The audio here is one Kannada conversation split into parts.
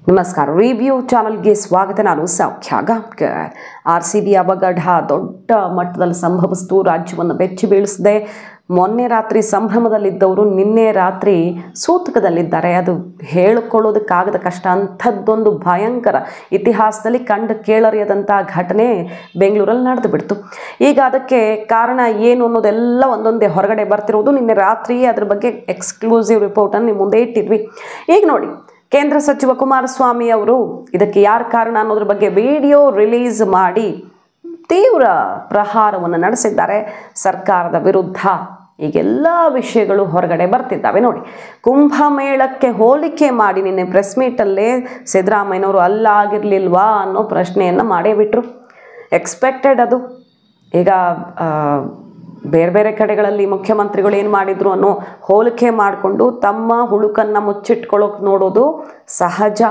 ನಮಸ್ಕಾರ. ರಿವ್ಯೂ ಚಾನಲ್ಗೆ ಸ್ವಾಗತ. ನಾನು ಸೌಖ್ಯ ಗಾಂವ್ಕರ್. RCB ಅವಘಡ ದೊಡ್ಡ ಮಟ್ಟದಲ್ಲಿ ಸಂಭವಿಸಿತು, ರಾಜ್ಯವನ್ನು ಬೆಚ್ಚಿ ಬೀಳಿಸಿದೆ. ಮೊನ್ನೆ ರಾತ್ರಿ ಸಂಭ್ರಮದಲ್ಲಿದ್ದವರು ನಿನ್ನೆ ರಾತ್ರಿ ಸೂತಕದಲ್ಲಿದ್ದಾರೆ. ಅದು ಹೇಳಿಕೊಳ್ಳೋದಕ್ಕಾಗದ ಕಷ್ಟ. ಅಂಥದ್ದೊಂದು ಭಯಂಕರ ಇತಿಹಾಸದಲ್ಲಿ ಕಂಡು ಕೇಳರಿಯದಂಥ ಘಟನೆ ಬೆಂಗಳೂರಲ್ಲಿ ನಡೆದು ಬಿಡ್ತು. ಈಗ ಅದಕ್ಕೆ ಕಾರಣ ಏನು ಅನ್ನೋದೆಲ್ಲ ಒಂದೊಂದೇ ಹೊರಗಡೆ ಬರ್ತಿರೋದು. ನಿನ್ನೆ ರಾತ್ರಿ ಅದ್ರ ಬಗ್ಗೆ ಎಕ್ಸ್ಕ್ಲೂಸಿವ್ ರಿಪೋರ್ಟನ್ನು ನಿಮ್ಮ ಮುಂದೆ ಇಟ್ಟಿದ್ವಿ. ಈಗ ನೋಡಿ, ಕೇಂದ್ರ ಸಚಿವ ಕುಮಾರಸ್ವಾಮಿ ಅವರು ಇದಕ್ಕೆ ಯಾರು ಕಾರಣ ಅನ್ನೋದ್ರ ಬಗ್ಗೆ ವಿಡಿಯೋ ರಿಲೀಸ್ ಮಾಡಿ ತೀವ್ರ ಪ್ರಹಾರವನ್ನು ನಡೆಸಿದ್ದಾರೆ ಸರ್ಕಾರದ ವಿರುದ್ಧ. ಈಗೆಲ್ಲ ವಿಷಯಗಳು ಹೊರಗಡೆ ಬರ್ತಿದ್ದಾವೆ. ನೋಡಿ, ಕುಂಭಮೇಳಕ್ಕೆ ಹೋಲಿಕೆ ಮಾಡಿ ನಿನ್ನೆ ಪ್ರೆಸ್ ಮೀಟಲ್ಲೇ ಸಿದ್ದರಾಮಯ್ಯನವರು ಅಲ್ಲಾಗಿರ್ಲಿಲ್ವಾ ಅನ್ನೋ ಪ್ರಶ್ನೆಯನ್ನು ಮಾಡೇ ಬಿಟ್ರು. ಎಕ್ಸ್ಪೆಕ್ಟೆಡ್ ಅದು. ಈಗ ಬೇರೆ ಬೇರೆ ಕಡೆಗಳಲ್ಲಿ ಮುಖ್ಯಮಂತ್ರಿಗಳು ಏನು ಮಾಡಿದ್ರು ಅನ್ನೋ ಹೋಲಿಕೆ ಮಾಡಿಕೊಂಡು ತಮ್ಮ ಹುಳುಕನ್ನು ಮುಚ್ಚಿಟ್ಕೊಳ್ಳೋಕೆ ನೋಡೋದು ಸಹಜ.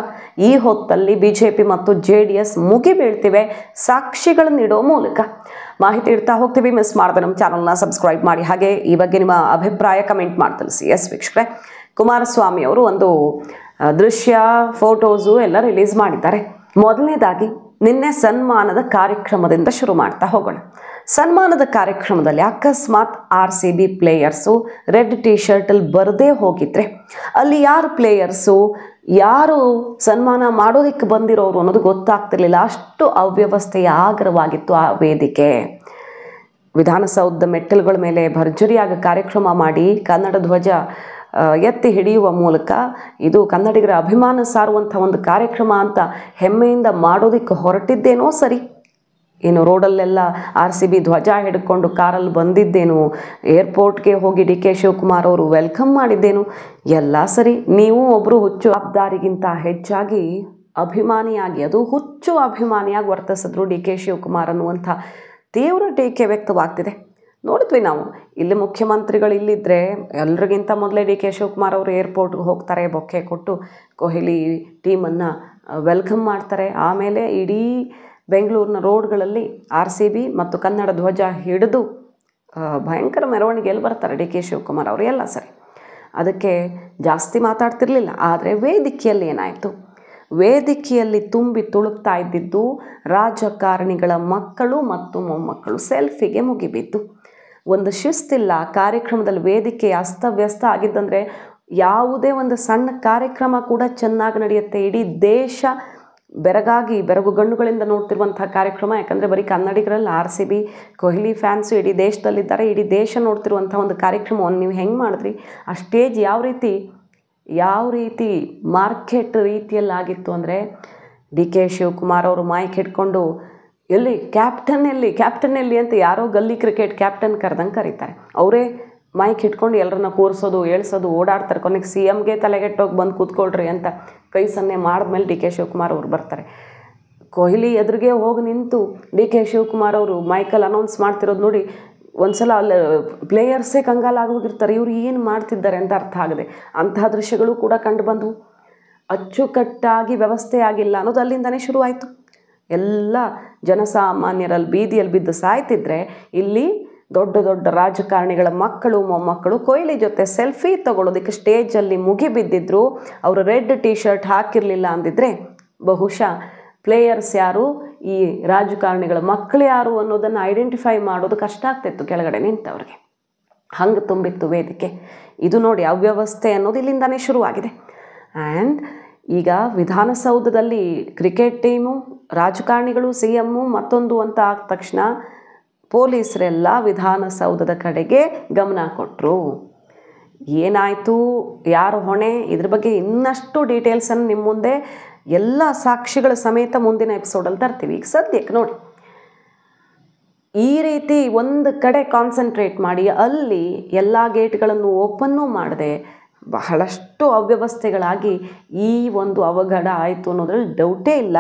ಈ ಹೊತ್ತಲ್ಲಿ BJP ಮತ್ತು JDS ಮುಗಿ ಬೀಳ್ತಿವೆ ಸಾಕ್ಷಿಗಳನ್ನು ಇಡೋ ಮೂಲಕ. ಮಾಹಿತಿ ಇಡ್ತಾ ಹೋಗ್ತೀವಿ. ಮಿಸ್ ಮಾಡಿದ್ರೆ ನಮ್ಮ ಚಾನಲ್ನ ಸಬ್ಸ್ಕ್ರೈಬ್ ಮಾಡಿ. ಹಾಗೆ ಈ ಬಗ್ಗೆ ನಿಮ್ಮ ಅಭಿಪ್ರಾಯ ಕಮೆಂಟ್ ಮಾಡಿ ತಿಳಿಸಿ. ಎಸ್ ವೀಕ್ಷಕರೇ, ಕುಮಾರಸ್ವಾಮಿ ಅವರು ಒಂದು ದೃಶ್ಯ, ಫೋಟೋಸು ಎಲ್ಲ ರಿಲೀಸ್ ಮಾಡಿದ್ದಾರೆ. ಮೊದಲನೇದಾಗಿ ನಿನ್ನೆ ಸನ್ಮಾನದ ಕಾರ್ಯಕ್ರಮದಿಂದ ಶುರು ಮಾಡ್ತಾ ಹೋಗೋಣ. ಸನ್ಮಾನದ ಕಾರ್ಯಕ್ರಮದಲ್ಲಿ ಅಕಸ್ಮಾತ್ RCB ಪ್ಲೇಯರ್ಸು ರೆಡ್ ಟಿ ಶರ್ಟಲ್ಲಿ ಬರದೇ ಹೋಗಿದ್ರೆ ಅಲ್ಲಿ ಯಾರು ಪ್ಲೇಯರ್ಸು, ಯಾರು ಸನ್ಮಾನ ಮಾಡೋದಕ್ಕೆ ಬಂದಿರೋರು ಅನ್ನೋದು ಗೊತ್ತಾಗ್ತಿರ್ಲಿಲ್ಲ. ಅಷ್ಟು ಅವ್ಯವಸ್ಥೆಯ ಆಗರವಾಗಿತ್ತು ಆ ವೇದಿಕೆ. ವಿಧಾನಸೌಧದ ಮೆಟ್ಟಲುಗಳ ಮೇಲೆ ಭರ್ಜರಿಯಾಗಿ ಕಾರ್ಯಕ್ರಮ ಮಾಡಿ ಕನ್ನಡ ಧ್ವಜ ಎತ್ತಿ ಹಿಡಿಯುವ ಮೂಲಕ ಇದು ಕನ್ನಡಿಗರ ಅಭಿಮಾನ ಸಾರುವಂಥ ಒಂದು ಕಾರ್ಯಕ್ರಮ ಅಂತ ಹೆಮ್ಮೆಯಿಂದ ಮಾಡೋದಕ್ಕೆ ಹೊರಟಿದ್ದೇನೋ ಸರಿ. ಏನು ರೋಡಲ್ಲೆಲ್ಲ RCB ಧ್ವಜ ಹಿಡ್ಕೊಂಡು ಕಾರಲ್ಲಿ ಬಂದಿದ್ದೇನು, ಏರ್ಪೋರ್ಟ್ಗೆ ಹೋಗಿ DK ಶಿವಕುಮಾರ್ ಅವರು ವೆಲ್ಕಮ್ ಮಾಡಿದ್ದೇನು, ಎಲ್ಲ ಸರಿ. ನೀವು ಒಬ್ಬರು ಹುಚ್ಚು ಜವಾಬ್ದಾರಿಗಿಂತ ಹೆಚ್ಚಾಗಿ ಅಭಿಮಾನಿಯಾಗಿ, ಅದು ಹುಚ್ಚು ಅಭಿಮಾನಿಯಾಗಿ ವರ್ತಿಸಿದ್ರು DK ಶಿವಕುಮಾರ್ ಅನ್ನುವಂಥ ತೀವ್ರ ಟೀಕೆ ವ್ಯಕ್ತವಾಗ್ತಿದೆ. ನೋಡಿದ್ವಿ ನಾವು. ಇಲ್ಲಿ ಮುಖ್ಯಮಂತ್ರಿಗಳು ಇಲ್ಲಿದ್ದರೆ ಎಲ್ರಿಗಿಂತ ಮೊದಲೇ DK ಶಿವಕುಮಾರ್ ಅವರು ಏರ್ಪೋರ್ಟ್ಗೆ ಹೋಗ್ತಾರೆ, ಬೊಕ್ಕೆ ಕೊಟ್ಟು ಕೊಹ್ಲಿ ಟೀಮನ್ನು ವೆಲ್ಕಮ್ ಮಾಡ್ತಾರೆ. ಆಮೇಲೆ ಇಡೀ ಬೆಂಗಳೂರಿನ ರೋಡ್ಗಳಲ್ಲಿ RCB ಮತ್ತು ಕನ್ನಡ ಧ್ವಜ ಹಿಡಿದು ಭಯಂಕರ ಮೆರವಣಿಗೆಯಲ್ಲಿ ಬರ್ತಾರೆ DK ಶಿವಕುಮಾರ್ ಅವರು, ಎಲ್ಲ ಸರಿ. ಅದಕ್ಕೆ ಜಾಸ್ತಿ ಮಾತಾಡ್ತಿರ್ಲಿಲ್ಲ. ಆದರೆ ವೇದಿಕೆಯಲ್ಲಿ ಏನಾಯಿತು, ವೇದಿಕೆಯಲ್ಲಿ ತುಂಬಿ ತುಳುಕ್ತಾ ಇದ್ದಿದ್ದು ರಾಜಕಾರಣಿಗಳ ಮಕ್ಕಳು ಮತ್ತು ಮೊಮ್ಮಕ್ಕಳು. ಸೆಲ್ಫಿಗೆ ಮುಗಿಬಿದ್ದು. ಒಂದು ಶಿಸ್ತಿಲ್ಲ ಕಾರ್ಯಕ್ರಮದಲ್ಲಿ. ವೇದಿಕೆ ಅಸ್ತವ್ಯಸ್ತ ಆಗಿದ್ದಂದರೆ ಯಾವುದೇ ಒಂದು ಸಣ್ಣ ಕಾರ್ಯಕ್ರಮ ಕೂಡ ಚೆನ್ನಾಗಿ ನಡೆಯುತ್ತೆ. ಇಡೀ ದೇಶ ಬೆರಗು ಗಣ್ಣುಗಳಿಂದ ನೋಡ್ತಿರುವಂಥ ಕಾರ್ಯಕ್ರಮ. ಯಾಕಂದರೆ ಬರೀ ಕನ್ನಡಿಗರಲ್ಲಿ RCB ಕೊಹ್ಲಿ ಫ್ಯಾನ್ಸು ಇಡೀ ದೇಶದಲ್ಲಿದ್ದಾರೆ. ಇಡೀ ದೇಶ ನೋಡ್ತಿರುವಂಥ ಒಂದು ಕಾರ್ಯಕ್ರಮವನ್ನು ನೀವು ಹೆಂಗೆ ಮಾಡಿದ್ರಿ? ಆ ಸ್ಟೇಜ್ ಯಾವ ರೀತಿ ಮಾರ್ಕೆಟ್ ರೀತಿಯಲ್ಲಾಗಿತ್ತು ಅಂದರೆ, DK ಶಿವಕುಮಾರ್ ಅವರು ಮೈಕ್ ಹಿಡ್ಕೊಂಡು ಕ್ಯಾಪ್ಟನ್ ಎಲ್ಲಿ ಅಂತ ಯಾರೋ ಗಲ್ಲಿ ಕ್ರಿಕೆಟ್ ಕ್ಯಾಪ್ಟನ್ ಕರೆದಂಗೆ ಕರೀತಾರೆ. ಅವರೇ ಮೈಕ್ ಇಟ್ಕೊಂಡು ಎಲ್ಲರನ್ನ ಕೂರಿಸೋದು, ಏಳ್ಸೋದು, ಓಡಾಡ್ತಾರೆ. ಕೊನೆಗೆ CMಗೆ ತಲೆಗೆಟ್ಟೋಗಿ ಬಂದು ಕೂತ್ಕೊಳ್ರಿ ಅಂತ ಕೈ ಸನ್ನೆ ಮಾಡಿದ್ಮೇಲೆ DK ಶಿವಕುಮಾರ್ ಅವರು ಬರ್ತಾರೆ. ಕೊಹ್ಲಿ ಎದುರಿಗೆ ಹೋಗಿ ನಿಂತು DK ಶಿವಕುಮಾರ್ ಅವರು ಮೈಕಲ್ಲಿ ಅನೌನ್ಸ್ ಮಾಡ್ತಿರೋದು ನೋಡಿ, ಒಂದು ಸಲ ಅಲ್ಲಿ ಪ್ಲೇಯರ್ಸೇ ಕಂಗಾಲಾಗೋಗಿರ್ತಾರೆ, ಇವರು ಏನು ಮಾಡ್ತಿದ್ದಾರೆ ಅಂತ ಅರ್ಥ ಆಗದೆ. ಅಂತಹ ದೃಶ್ಯಗಳು ಕೂಡ ಕಂಡು ಬಂದವು. ಅಚ್ಚುಕಟ್ಟಾಗಿ ವ್ಯವಸ್ಥೆ ಆಗಿಲ್ಲ ಅನ್ನೋದು ಅಲ್ಲಿಂದನೇ ಶುರುವಾಯಿತು. ಎಲ್ಲ ಜನಸಾಮಾನ್ಯರಲ್ಲಿ ಬೀದಿಯಲ್ಲಿ ಬಿದ್ದು ಸಾಯ್ತಿದ್ರೆ, ಇಲ್ಲಿ ದೊಡ್ಡ ದೊಡ್ಡ ರಾಜಕಾರಣಿಗಳ ಮಕ್ಕಳು ಮೊಮ್ಮಕ್ಕಳು ಕೊಹ್ಲಿ ಜೊತೆ ಸೆಲ್ಫಿ ತಗೊಳ್ಳೋದಕ್ಕೆ ಸ್ಟೇಜಲ್ಲಿ ಮುಗಿಬಿದ್ದಿದ್ರು. ಅವರು ರೆಡ್ ಟಿ ಶರ್ಟ್ ಹಾಕಿರಲಿಲ್ಲ ಅಂದಿದ್ರೆ ಬಹುಶಃ ಪ್ಲೇಯರ್ಸ್ ಯಾರು, ಈ ರಾಜಕಾರಣಿಗಳ ಮಕ್ಕಳು ಯಾರು ಅನ್ನೋದನ್ನು ಐಡೆಂಟಿಫೈ ಮಾಡೋದು ಕಷ್ಟ ಆಗ್ತಿತ್ತು ಕೆಳಗಡೆ ನಿಂತವ್ರಿಗೆ. ಹಂಗೆ ತುಂಬಿತ್ತು ವೇದಿಕೆ. ಇದು ನೋಡಿ, ಅವ್ಯವಸ್ಥೆ ಅನ್ನೋದು ಇಲ್ಲಿಂದನೇ ಶುರುವಾಗಿದೆ. ಆ್ಯಂಡ್ ಈಗ ವಿಧಾನಸೌಧದಲ್ಲಿ ಕ್ರಿಕೆಟ್ ಟೀಮು, ರಾಜಕಾರಣಿಗಳು, CM ಮತ್ತೊಂದು ಅಂತ ಆದ ತಕ್ಷಣ ಪೊಲೀಸರೆಲ್ಲ ವಿಧಾನಸೌಧದ ಕಡೆಗೆ ಗಮನ ಕೊಟ್ಟರು. ಏನಾಯಿತು, ಯಾರು ಹೊಣೆ, ಇದ್ರ ಬಗ್ಗೆ ಇನ್ನಷ್ಟು ಡೀಟೇಲ್ಸನ್ನು ನಿಮ್ಮ ಮುಂದೆ ಎಲ್ಲ ಸಾಕ್ಷಿಗಳ ಸಮೇತ ಮುಂದಿನ ಎಪಿಸೋಡಲ್ಲಿ ತರ್ತೀವಿ. ಈಗ ಸದ್ಯಕ್ಕೆ ನೋಡಿ, ಈ ರೀತಿ ಒಂದು ಕಡೆ ಕಾನ್ಸಂಟ್ರೇಟ್ ಮಾಡಿ ಅಲ್ಲಿ ಎಲ್ಲ ಗೇಟ್ಗಳನ್ನು ಓಪನ್ನೂ ಮಾಡದೆ ಬಹಳಷ್ಟು ಅವ್ಯವಸ್ಥೆಗಳಾಗಿ ಈ ಒಂದು ಅವಘಡ ಆಯಿತು ಅನ್ನೋದ್ರಲ್ಲಿ ಡೌಟೇ ಇಲ್ಲ.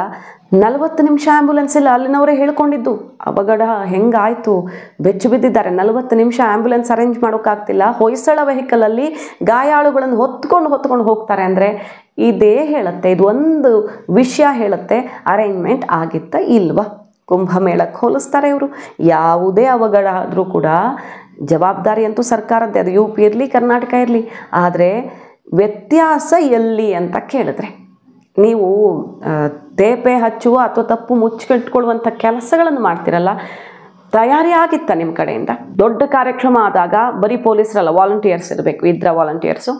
40 ನಿಮಿಷ ಆ್ಯಂಬುಲೆನ್ಸ್ ಇಲ್ಲ, ಅಲ್ಲಿನವರೇ ಹೇಳ್ಕೊಂಡಿದ್ದು. ಅವಘಡ ಹೆಂಗಾಯಿತು, ಬೆಚ್ಚು ಬಿದ್ದಿದ್ದಾರೆ. 40 ನಿಮಿಷ ಆ್ಯಂಬುಲೆನ್ಸ್ ಅರೇಂಜ್ ಮಾಡೋಕ್ಕಾಗ್ತಿಲ್ಲ. ಹೊಯ್ಸಳ ವೆಹಿಕಲಲ್ಲಿ ಗಾಯಾಳುಗಳನ್ನು ಹೊತ್ಕೊಂಡು ಹೋಗ್ತಾರೆ ಅಂದರೆ ಇದೇ ಹೇಳುತ್ತೆ, ಇದು ಒಂದು ವಿಷಯ ಹೇಳುತ್ತೆ, ಅರೇಂಜ್ಮೆಂಟ್ ಆಗಿತ್ತ ಇಲ್ವಾ. ಕುಂಭಮೇಳಕ್ಕೆ ಹೋಲಿಸ್ತಾರೆ ಇವರು. ಯಾವುದೇ ಅವಘಡ ಆದರೂ ಕೂಡ ಜವಾಬ್ದಾರಿ ಅಂತೂ ಸರ್ಕಾರದ್ದೇ, ಅದು UP ಇರಲಿ ಕರ್ನಾಟಕ ಇರಲಿ. ಆದರೆ ವ್ಯತ್ಯಾಸ ಎಲ್ಲಿ ಅಂತ ಕೇಳಿದ್ರೆ ನೀವು ತೇಪೆ ಹಚ್ಚುವ ಅಥವಾ ತಪ್ಪು ಮುಚ್ಚಿಟ್ಕೊಳ್ಳುವಂಥ ಕೆಲಸಗಳನ್ನು ಮಾಡ್ತಿರಲ್ಲ, ತಯಾರಿ ಆಗಿತ್ತ ನಿಮ್ಮ ಕಡೆಯಿಂದ? ದೊಡ್ಡ ಕಾರ್ಯಕ್ರಮ ಆದಾಗ ಬರೀ ಪೊಲೀಸರಲ್ಲ, ವಾಲಂಟಿಯರ್ಸ್ ಇರಬೇಕು. ಇದ್ರ ವಾಲಂಟಿಯರ್ಸು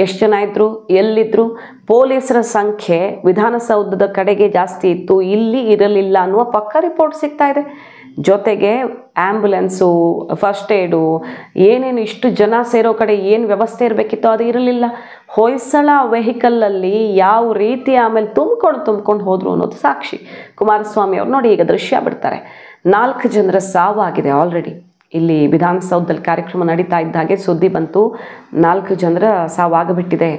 ಎಷ್ಟು ಜನ ಇದ್ದರು, ಎಲ್ಲಿದ್ದರು? ಪೊಲೀಸರ ಸಂಖ್ಯೆ ವಿಧಾನಸೌಧದ ಕಡೆಗೆ ಜಾಸ್ತಿ ಇತ್ತು, ಇಲ್ಲಿ ಇರಲಿಲ್ಲ ಅನ್ನುವ ಪಕ್ಕಾ ರಿಪೋರ್ಟ್ ಸಿಗ್ತಾ ಇದೆ. ಜೊತೆಗೆ ಆ್ಯಂಬುಲೆನ್ಸು, ಫಸ್ಟ್ ಏಡು, ಏನೇನು ಇಷ್ಟು ಜನ ಸೇರೋ ಕಡೆ ಏನು ವ್ಯವಸ್ಥೆ ಇರಬೇಕಿತ್ತೋ ಅದು ಇರಲಿಲ್ಲ. ಹೊಯ್ಸಳ ವೆಹಿಕಲ್ಲಲ್ಲಿ ಯಾವ ರೀತಿ ಆಮೇಲೆ ತುಂಬ್ಕೊಂಡು ಹೋದರು ಅನ್ನೋದು ಸಾಕ್ಷಿ. ಕುಮಾರಸ್ವಾಮಿ ಅವ್ರು ನೋಡಿ ಈಗ ದೃಶ್ಯ ಬಿಡ್ತಾರೆ. 4 ಜನರ ಸಾವಾಗಿದೆ ಆಲ್ರೆಡಿ. ಇಲ್ಲಿ ವಿಧಾನಸೌಧದಲ್ಲಿ ಕಾರ್ಯಕ್ರಮ ನಡೀತಾ ಇದ್ದ ಹಾಗೆ ಸುದ್ದಿ ಬಂತು, 4 ಜನರ ಸಾವಾಗಬಿಟ್ಟಿದೆ.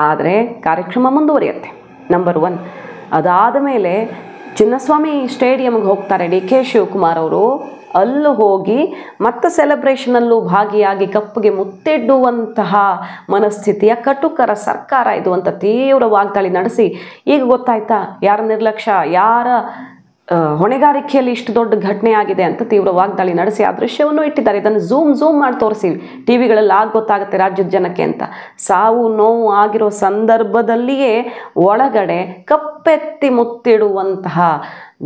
ಆದರೆ ಕಾರ್ಯಕ್ರಮ ಮುಂದುವರಿಯುತ್ತೆ, ನಂಬರ್ 1. ಅದಾದ ಮೇಲೆ ಚಿನ್ನಸ್ವಾಮಿ ಸ್ಟೇಡಿಯಂಗೆ ಹೋಗ್ತಾರೆ ಡಿ ಕೆ ಶಿವಕುಮಾರ್ ಅವರು. ಅಲ್ಲೂ ಹೋಗಿ ಮತ್ತೆ ಸೆಲೆಬ್ರೇಷನಲ್ಲೂ ಭಾಗಿಯಾಗಿ ಕಪ್ಪಿಗೆ ಮುತ್ತಿಡುವಂತಹ ಮನಸ್ಥಿತಿಯ ಕಟುಕರ ಸರ್ಕಾರ ಇದು ಅಂತ ತೀವ್ರ ವಾಗ್ದಾಳಿ ನಡೆಸಿ, ಈಗ ಗೊತ್ತಾಯ್ತಾ ಯಾರ ನಿರ್ಲಕ್ಷ್ಯ, ಯಾರ ಹೊಣೆಗಾರಿಕೆಯಲ್ಲಿ ಇಷ್ಟು ದೊಡ್ಡ ಘಟನೆ ಆಗಿದೆ ಅಂತ ತೀವ್ರ ವಾಗ್ದಾಳಿ ನಡೆಸಿ ಆ ದೃಶ್ಯವನ್ನು ಇಟ್ಟಿದ್ದಾರೆ. ಇದನ್ನು ಝೂಮ್ ಮಾಡಿ ತೋರಿಸಿ ಟಿವಿಗಳಲ್ಲಿ ಗೊತ್ತಾಗುತ್ತೆ ರಾಜ್ಯದ ಜನಕ್ಕೆ ಅಂತ. ಸಾವು ನೋವು ಆಗಿರೋ ಸಂದರ್ಭದಲ್ಲಿಯೇ ಒಳಗಡೆ ಕಪ್ಪೆತ್ತಿ ಮುತ್ತಿಡುವಂತಹ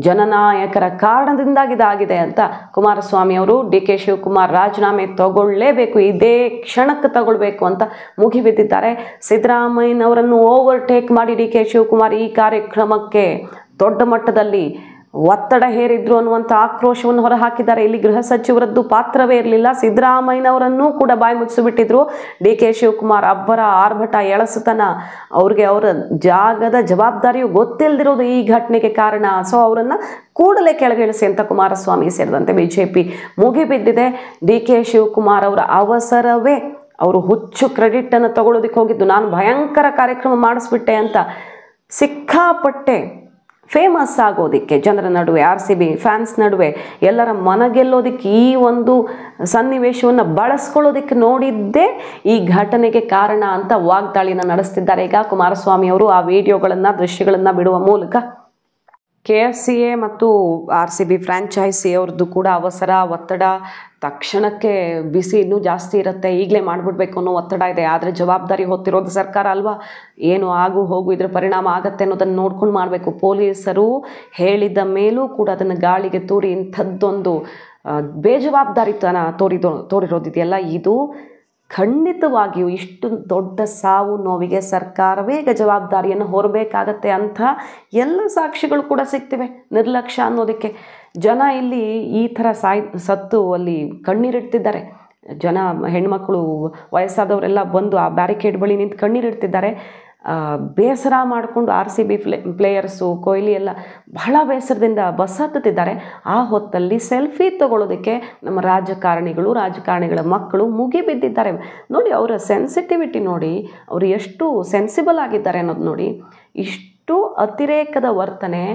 ಜನನಾಯಕರ ಕಾರಣದಿಂದಾಗಿದೆ ಅಂತ ಕುಮಾರಸ್ವಾಮಿ ಅವರು ಡಿ ಕೆ ಶಿವಕುಮಾರ್ ರಾಜೀನಾಮೆ ತಗೊಳ್ಳೇಬೇಕು, ಇದೇ ಕ್ಷಣಕ್ಕೆ ತಗೊಳ್ಬೇಕು ಅಂತ ಮುಗಿಬಿದ್ದಿದ್ದಾರೆ. ಸಿದ್ದರಾಮಯ್ಯನವರನ್ನು ಓವರ್ಟೇಕ್ ಮಾಡಿ ಡಿ ಕೆ ಶಿವಕುಮಾರ್ ಈ ಕಾರ್ಯಕ್ರಮಕ್ಕೆ ದೊಡ್ಡ ಮಟ್ಟದಲ್ಲಿ ಒತ್ತಡ ಹೇರಿದ್ರು ಅನ್ನುವಂಥ ಆಕ್ರೋಶವನ್ನು ಹೊರಹಾಕಿದ್ದಾರೆ. ಇಲ್ಲಿ ಗೃಹ ಸಚಿವರದ್ದು ಪಾತ್ರವೇ ಇರಲಿಲ್ಲ, ಸಿದ್ದರಾಮಯ್ಯನವರನ್ನೂ ಕೂಡ ಬಾಯಿ ಮುಚ್ಚಿಬಿಟ್ಟಿದ್ರು. ಡಿ ಕೆ ಶಿವಕುಮಾರ್ ಅಬ್ಬರ ಆರ್ಭಟ ಎಳಸುತನ, ಅವ್ರಿಗೆ ಅವರ ಜಾಗದ ಜವಾಬ್ದಾರಿಯು ಗೊತ್ತಿಲ್ಲದಿರೋದು ಈ ಘಟನೆಗೆ ಕಾರಣ. ಸೊ ಅವರನ್ನು ಕೂಡಲೇ ಕೆಳಗಿಳಿಸಿ ಅಂತ ಕುಮಾರಸ್ವಾಮಿ ಸೇರಿದಂತೆ ಬಿಜೆಪಿ ಮುಗಿಬಿದ್ದಿದೆ. ಡಿ ಕೆ ಶಿವಕುಮಾರ್ ಅವರ ಅವಸರವೇ, ಅವರು ಹುಚ್ಚು ಕ್ರೆಡಿಟನ್ನು ತಗೊಳ್ಳೋದಕ್ಕೆ ಹೋಗಿದ್ದು, ನಾನು ಭಯಂಕರ ಕಾರ್ಯಕ್ರಮ ಮಾಡಿಸ್ಬಿಟ್ಟೆ ಅಂತ ಸಿಕ್ಕಾಪಟ್ಟೆ ಫೇಮಸ್ ಆಗೋದಕ್ಕೆ ಜನರ ನಡುವೆ, RCB ಫ್ಯಾನ್ಸ್ ನಡುವೆ ಎಲ್ಲರ ಮನಗೆಲ್ಲೋದಕ್ಕೆ ಈ ಒಂದು ಸನ್ನಿವೇಶವನ್ನು ಬಳಸ್ಕೊಳ್ಳೋದಕ್ಕೆ ನೋಡಿದ್ದೇ ಈ ಘಟನೆಗೆ ಕಾರಣ ಅಂತ ವಾಗ್ದಾಳಿನ ನಡೆಸ್ತಿದ್ದಾರೆ ಈಗ ಕುಮಾರಸ್ವಾಮಿ ಅವರು. ಆ ವಿಡಿಯೋಗಳನ್ನು, ದೃಶ್ಯಗಳನ್ನು ಬಿಡುವ ಮೂಲಕ KFCA ಮತ್ತು RCB ಫ್ರ್ಯಾಂಚೈಸಿ ಅವ್ರದ್ದು ಕೂಡ ಅವಸರ, ಒತ್ತಡ, ತಕ್ಷಣಕ್ಕೆ ಬಿಸಿ ಇನ್ನೂ ಜಾಸ್ತಿ ಇರುತ್ತೆ, ಈಗಲೇ ಮಾಡಿಬಿಡ್ಬೇಕು ಅನ್ನೋ ಒತ್ತಡ ಇದೆ. ಆದರೆ ಜವಾಬ್ದಾರಿ ಹೊತ್ತಿರೋದು ಸರ್ಕಾರ ಅಲ್ವಾ, ಏನು ಆಗು ಹೋಗು ಇದರ ಪರಿಣಾಮ ಆಗತ್ತೆ ಅನ್ನೋದನ್ನು ನೋಡ್ಕೊಂಡು ಮಾಡಬೇಕು. ಪೊಲೀಸರು ಹೇಳಿದ ಮೇಲೂ ಕೂಡ ಅದನ್ನು ಗಾಳಿಗೆ ತೂರಿ ಇಂಥದ್ದೊಂದು ಬೇಜವಾಬ್ದಾರಿತನ ತೋರಿರೋದಿದೆಯಲ್ಲ, ಇದು ಖಂಡಿತವಾಗಿಯೂ ಇಷ್ಟು ದೊಡ್ಡ ಸಾವು ನೋವಿಗೆ ಸರ್ಕಾರವೇ ಈಗ ಜವಾಬ್ದಾರಿಯನ್ನು ಹೊರಬೇಕಾಗತ್ತೆ ಅಂತ ಎಲ್ಲ ಸಾಕ್ಷಿಗಳು ಕೂಡ ಸಿಗ್ತಿವೆ. ನಿರ್ಲಕ್ಷ್ಯ ಅನ್ನೋದಕ್ಕೆ ಜನ ಇಲ್ಲಿ ಈ ಥರ ಸತ್ತು ಅಲ್ಲಿ ಕಣ್ಣೀರಿಡ್ತಿದ್ದಾರೆ. ಜನ, ಹೆಣ್ಮಕ್ಳು, ವಯಸ್ಸಾದವರೆಲ್ಲ ಬಂದು ಆ ಬ್ಯಾರಿಕೇಡ್ ಬಳಿ ನಿಂತು ಕಣ್ಣೀರಿಡ್ತಿದ್ದಾರೆ. ಬೇಸರ ಮಾಡಿಕೊಂಡು RCB ಪ್ಲೇಯರ್ಸು, ಕೊಹ್ಲಿ ಎಲ್ಲ ಬಹಳ ಬೇಸರದಿಂದ ಬಸ್ ಹತ್ತುತ್ತಿದ್ದಾರೆ. ಆ ಹೊತ್ತಲ್ಲಿ ಸೆಲ್ಫಿ ತಗೊಳ್ಳೋದಕ್ಕೆ ನಮ್ಮ ರಾಜಕಾರಣಿಗಳ ಮಕ್ಕಳು ಮುಗಿಬಿದ್ದಿದ್ದಾರೆ. ನೋಡಿ ಅವರ ಸೆನ್ಸಿಟಿವಿಟಿ ನೋಡಿ, ಅವರು ಎಷ್ಟು ಸೆನ್ಸಿಬಲ್ ಆಗಿದ್ದಾರೆ ಅನ್ನೋದು ನೋಡಿ. ಇಷ್ಟು ಅತಿರೇಕದ ವರ್ತನೆ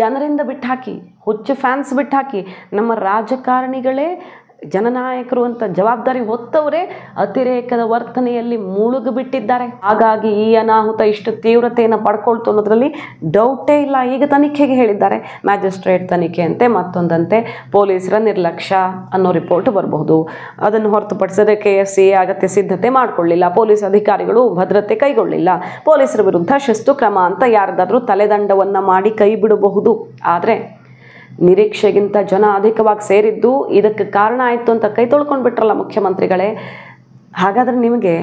ಜನರಿಂದ ಬಿಟ್ಟಾಕಿ, ಹುಚ್ಚು ಫ್ಯಾನ್ಸ್ ಬಿಟ್ಟಾಕಿ, ನಮ್ಮ ರಾಜಕಾರಣಿಗಳೇ ಜನನಾಯಕರು ಅಂತ ಜವಾಬ್ದಾರಿ ಹೊತ್ತವರೇ ಅತಿರೇಕದ ವರ್ತನೆಯಲ್ಲಿ ಮುಳುಗಿಬಿಟ್ಟಿದ್ದಾರೆ. ಹಾಗಾಗಿ ಈ ಅನಾಹುತ ಇಷ್ಟು ತೀವ್ರತೆಯನ್ನು ಪಡ್ಕೊಳ್ತು ಅನ್ನೋದ್ರಲ್ಲಿ ಡೌಟೇ ಇಲ್ಲ. ಈಗ ತನಿಖೆಗೆ ಹೇಳಿದ್ದಾರೆ, ಮ್ಯಾಜಿಸ್ಟ್ರೇಟ್ ತನಿಖೆ ಅಂತೆ, ಮತ್ತೊಂದಂತೆ ಪೊಲೀಸರ ನಿರ್ಲಕ್ಷ್ಯ ಅನ್ನೋ ರಿಪೋರ್ಟ್ ಬರಬಹುದು. ಅದನ್ನು ಹೊರತುಪಡಿಸಿದರೆ KFCA ಅಗತ್ಯ ಸಿದ್ಧತೆ ಮಾಡಿಕೊಳ್ಳಿಲ್ಲ, ಪೊಲೀಸ್ ಅಧಿಕಾರಿಗಳು ಭದ್ರತೆ ಕೈಗೊಳ್ಳಿಲ್ಲ, ಪೊಲೀಸರ ವಿರುದ್ಧ ಶಿಸ್ತು ಕ್ರಮ ಅಂತ ಯಾರ್ದಾದ್ರೂ ತಲೆದಂಡವನ್ನು ಮಾಡಿ ಕೈ ಬಿಡಬಹುದು. ಆದರೆ ನಿರೀಕ್ಷೆಗಿಂತ ಜನ ಅಧಿಕವಾಗಿ ಸೇರಿದ್ದು ಇದಕ್ಕೆ ಕಾರಣ ಆಯಿತು ಅಂತ ಕೈ ತೊಳ್ಕೊಂಡು ಬಿಟ್ರಲ್ಲ ಮುಖ್ಯಮಂತ್ರಿಗಳೇ. ಹಾಗಾದರೆ ನಿಮಗೆ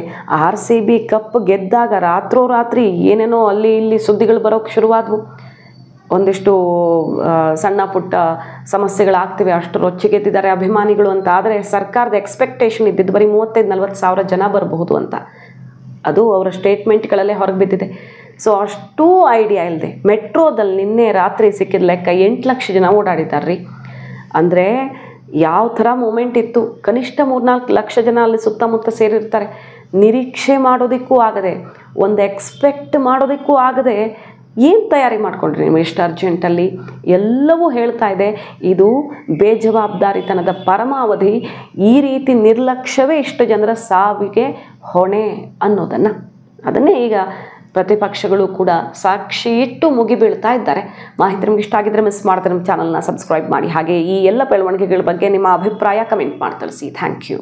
RCB ಕಪ್ ಗೆದ್ದಾಗ ರಾತ್ರೋರಾತ್ರಿ ಏನೇನೋ ಅಲ್ಲಿ ಇಲ್ಲಿ ಸುದ್ದಿಗಳು ಬರೋಕ್ಕೆ ಶುರುವಾದವು. ಒಂದಿಷ್ಟು ಸಣ್ಣ ಪುಟ್ಟ ಸಮಸ್ಯೆಗಳಾಗ್ತಿವೆ, ಅಷ್ಟು ರೊಚ್ಚಿಗೆದ್ದಿದ್ದಾರೆ ಅಭಿಮಾನಿಗಳು ಅಂತ. ಆದರೆ ಸರ್ಕಾರದ ಎಕ್ಸ್ಪೆಕ್ಟೇಷನ್ ಇದ್ದಿದ್ದು ಬರೀ 35-40 ಸಾವಿರ ಜನ ಬರಬಹುದು ಅಂತ. ಅದು ಅವರ ಸ್ಟೇಟ್ಮೆಂಟ್ಗಳಲ್ಲೇ ಹೊರಗೆ ಬಿದ್ದಿದೆ. ಸೊ ಅಷ್ಟೂ ಐಡಿಯಾ ಇಲ್ಲದೆ ಮೆಟ್ರೋದಲ್ಲಿ ನಿನ್ನೆ ರಾತ್ರಿ ಸಿಕ್ಕಿದ ಲೆಕ್ಕ 8 ಲಕ್ಷ ಜನ ಓಡಾಡಿದ್ದಾರೆ ರೀ. ಅಂದರೆ ಯಾವ ಥರ ಮೂಮೆಂಟ್ ಇತ್ತು. ಕನಿಷ್ಠ 3-4 ಲಕ್ಷ ಜನ ಅಲ್ಲಿ ಸುತ್ತಮುತ್ತ ಸೇರಿರ್ತಾರೆ. ನಿರೀಕ್ಷೆ ಮಾಡೋದಕ್ಕೂ ಆಗದೆ, ಒಂದು ಎಕ್ಸ್ಪೆಕ್ಟ್ ಮಾಡೋದಕ್ಕೂ ಆಗದೆ ಏನು ತಯಾರಿ ಮಾಡ್ಕೊಂಡ್ರಿ ನೀವು ಎಷ್ಟು ಅರ್ಜೆಂಟಲ್ಲಿ? ಎಲ್ಲವೂ ಹೇಳ್ತಾ ಇದೆ ಇದು ಬೇಜವಾಬ್ದಾರಿತನದ ಪರಮಾವಧಿ. ಈ ರೀತಿ ನಿರ್ಲಕ್ಷ್ಯವೇ ಇಷ್ಟು ಜನರ ಸಾವಿಗೆ ಹೊಣೆ ಅನ್ನೋದನ್ನು, ಅದನ್ನೇ ಈಗ ಪ್ರತಿಪಕ್ಷಗಳು ಕೂಡ ಸಾಕ್ಷಿ ಇಟ್ಟು ಮುಗಿಬೀಳ್ತಾ ಇದ್ದಾರೆ. ಮಾಹಿತಿ ನಿಮ್ಗೆ ಇಷ್ಟ ಆಗಿದ್ರೆ ಮಿಸ್ ಮಾಡ್ತಾರೆ ನಮ್ಮ ಚಾನಲ್ನ ಸಬ್ಸ್ಕ್ರೈಬ್ ಮಾಡಿ. ಹಾಗೆ ಈ ಎಲ್ಲ ಬೆಳವಣಿಗೆಗಳ ಬಗ್ಗೆ ನಿಮ್ಮ ಅಭಿಪ್ರಾಯ ಕಮೆಂಟ್ ಮಾಡಿ ತಿಳಿಸಿ. Thank you.